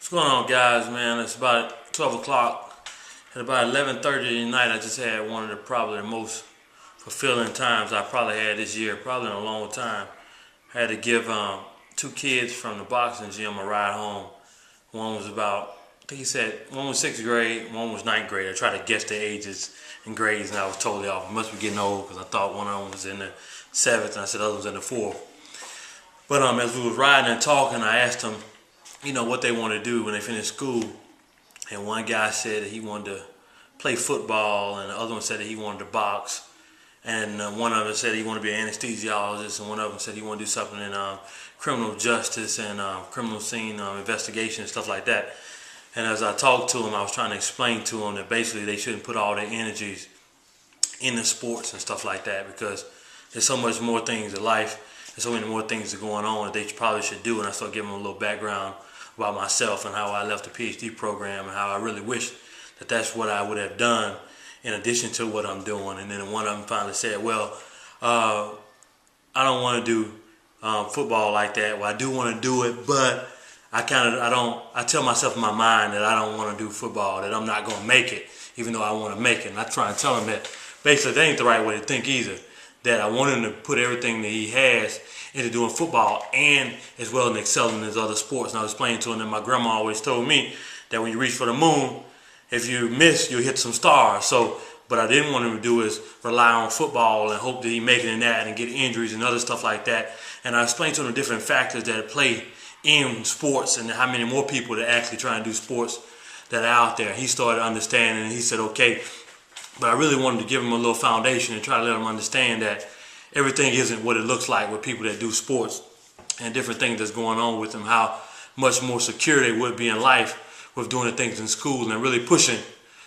What's going on, guys, man? It's about 12 o'clock. At about 11:30 at night, I just had one of the most fulfilling times I probably had this year, probably in a long time. I had to give two kids from the boxing gym a ride home. One was about, I think he said, one was 6th grade, one was 9th grade. I tried to guess their ages and grades, and I was totally off. I must be getting old because I thought one of them was in the 7th, and I said the other was in the 4th. But as we was riding and talking, I asked them, what they want to do when they finish school. And one guy said that he wanted to play football, and the other one said that he wanted to box. And one of them said he wanted to be an anesthesiologist, and one of them said he wanted to do something in criminal justice and criminal scene investigation and stuff like that. And as I talked to him, I was trying to explain to him that basically they shouldn't put all their energies in the sports and stuff like that, because there's so much more things in life. There's so many more things that are going on that they probably should do. And I started giving them a little background about myself and how I left the PhD program and how I really wish that that's what I would have done in addition to what I'm doing. And then one of them finally said, well, I don't want to do football like that. Well, I do want to do it, but I tell myself in my mind that I don't want to do football, that I'm not going to make it, even though I want to make it. And I try and tell him that basically that ain't the right way to think either, that I want him to put everything that he has into doing football and as well as excelling in his other sports. And I was explaining to him that my grandma always told me that when you reach for the moon, if you miss, you'll hit some stars. So, but I didn't want him to do is rely on football and hope that he make it in that and get injuries and other stuff like that. And I explained to him the different factors that play in sports and how many more people that actually try and do sports that are out there. He started understanding, and he said, okay. But I really wanted to give him a little foundation and try to let him understand that everything isn't what it looks like with people that do sports and different things that's going on with them, how much more secure they would be in life with doing the things in school and really pushing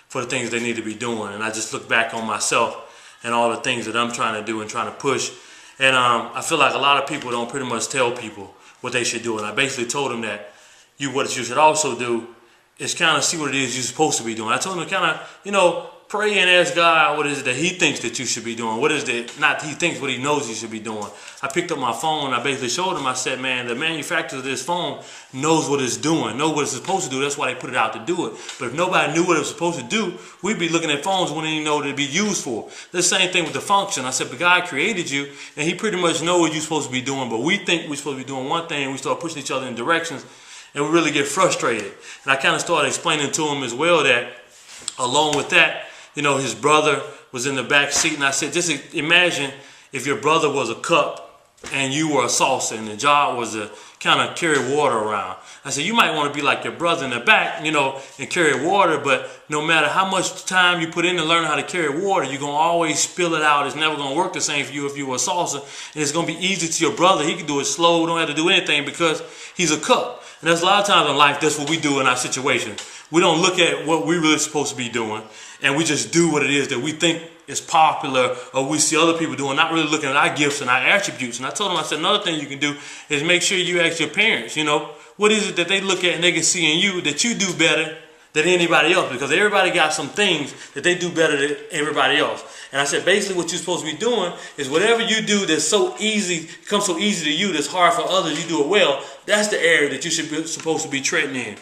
for the things they need to be doing. And I just look back on myself and all the things that I'm trying to do and trying to push. And I feel like a lot of people don't pretty much tell people what they should do. And I basically told them that what you should also do is kind of see what it is you're supposed to be doing. I told them to kind of, pray and ask God what is it that he thinks that you should be doing. What is it, not he thinks, what he knows you should be doing. I picked up my phone and I basically showed him, I said, man, the manufacturer of this phone knows what it's doing, knows what it's supposed to do. That's why they put it out to do it. But if nobody knew what it was supposed to do, we'd be looking at phones we wouldn't even know what it'd be used for. The same thing with the function. I said, but God created you and he pretty much knows what you're supposed to be doing, but we think we're supposed to be doing one thing and we start pushing each other in directions and we really get frustrated. And I kind of started explaining to him as well that along with that, his brother was in the back seat, and I said, just imagine if your brother was a cup and you were a saucer, and the job was to kind of carry water around. I said, you might want to be like your brother in the back, and carry water, but no matter how much time you put in to learn how to carry water, you're going to always spill it out. It's never going to work the same for you if you were a saucer, and it's going to be easy to your brother. He can do it slow, don't have to do anything because he's a cup. And there's a lot of times in life, that's what we do in our situation. We don't look at what we're really supposed to be doing, and we just do what it is that we think is popular or we see other people doing, not really looking at our gifts and our attributes. And I told him, I said, another thing you can do is make sure you ask your parents, what is it that they look at and they can see in you that you do better than anybody else, because everybody got some things that they do better than everybody else. And I said, basically what you're supposed to be doing is whatever you do that's so easy, comes so easy to you, that's hard for others, you do it well, that's the area that you should be supposed to be treading in.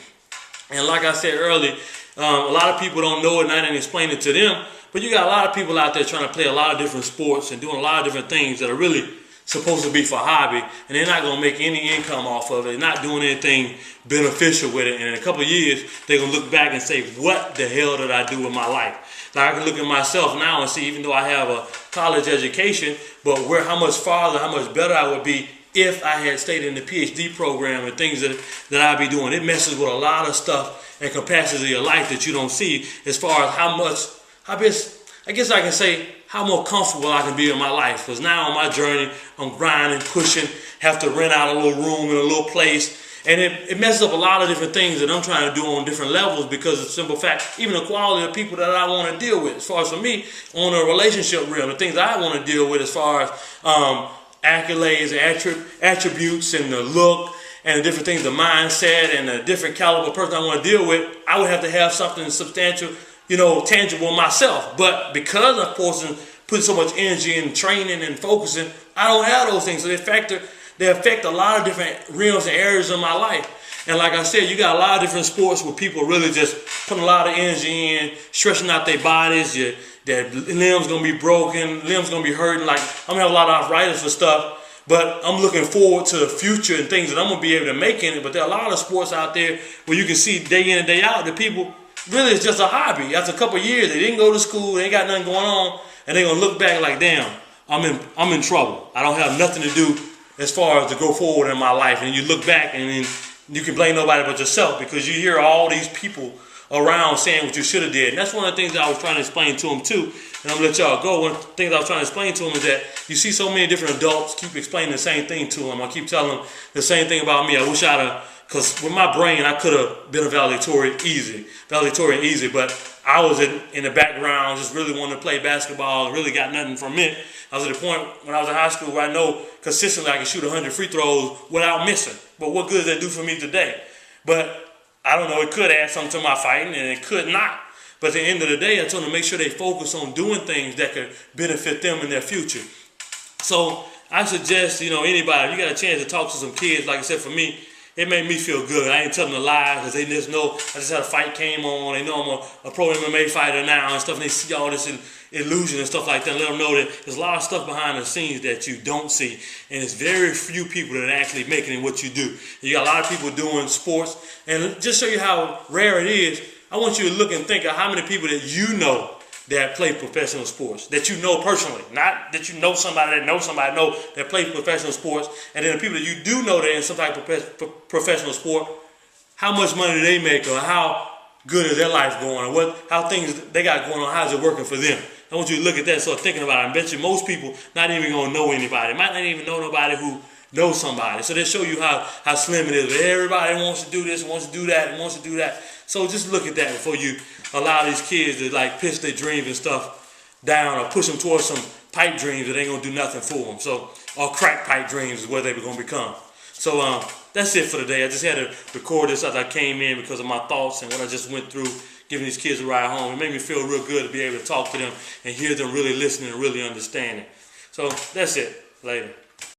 And like I said earlier, a lot of people don't know it and I didn't explain it to them, but you got a lot of people out there trying to play a lot of different sports and doing a lot of different things that are really supposed to be for hobby, and they're not going to make any income off of it. They're not doing anything beneficial with it. And in a couple of years, they're going to look back and say, what the hell did I do with my life? Like I can look at myself now and see, even though I have a college education, but how much farther, how much better I would be if I had stayed in the PhD program and things that I'd be doing. It messes with a lot of stuff and capacity of your life that you don't see, as far as how much, I guess I can say how more comfortable I can be in my life. Because now on my journey, I'm grinding, pushing, have to rent out a little room in a little place. And it messes up a lot of different things that I'm trying to do on different levels, because of the simple fact, even the quality of people that I want to deal with. As far as for me, on a relationship realm, the things I want to deal with as far as accolades, attributes, and the look, and the different things, the mindset, and the different caliber person I want to deal with, I would have to have something substantial, tangible myself. But because I'm putting so much energy in training and focusing, I don't have those things. So they factor they affect a lot of different realms and areas of my life. And like I said, you got a lot of different sports where people really just putting a lot of energy in, stretching out their bodies. Their limbs gonna be broken, limbs gonna be hurting. Like, I'm gonna have a lot of arthritis for stuff, but I'm looking forward to the future and things that I'm gonna be able to make in it. But there are a lot of sports out there where you can see day in and day out that people really, it's just a hobby. After a couple of years, they didn't go to school, they ain't got nothing going on, and they're gonna look back like, damn, I'm in trouble. I don't have nothing to do as far as to go forward in my life. And you look back and then you can blame nobody but yourself, because you hear all these people around saying what you should have did. And that's one of the things that I was trying to explain to them too. And I'm gonna let y'all go. One of the things I was trying to explain to them is that you see so many different adults keep explaining the same thing to them. I keep telling them the same thing about me. I wish I'd have, because with my brain, I could have been a valedictorian easy, but I was in the background, just really wanted to play basketball and really got nothing from it. I was at the point when I was in high school where I know consistently I can shoot 100 free throws without missing. But what good does that do for me today? But I don't know, it could add something to my fighting and it could not. But at the end of the day, I told them to make sure they focus on doing things that could benefit them in their future. So I suggest, anybody, if you got a chance to talk to some kids, like I said, for me, it made me feel good. I ain't telling them a lie, because they just know I just had a fight came on. They know I'm a pro MMA fighter now and stuff, and they see all this illusion and stuff like that. Let them know that there's a lot of stuff behind the scenes that you don't see, and it's very few people that actually make it in what you do. You got a lot of people doing sports, and just show you how rare it is, I want you to look and think of how many people that you know that play professional sports, that you know personally, not that you know somebody that plays professional sports, and then the people that you do know that in some type of professional sport, how much money do they make, or how good is their life going, or how things they got going on, how's it working for them. I want you to look at that and start thinking about it. I bet you most people not even going to know anybody. Might not even know nobody who knows somebody. So they show you how slim it is. Everybody wants to do this, wants to do that, and wants to do that. So just look at that before you allow these kids to pitch their dreams and stuff down, or push them towards some pipe dreams that ain't going to do nothing for them. So, or crack pipe dreams is where they're going to become. So that's it for today. I just had to record this as I came in because of my thoughts and what I just went through, giving these kids a ride home. It made me feel real good to be able to talk to them and hear them really listening and really understanding. So that's it. Later.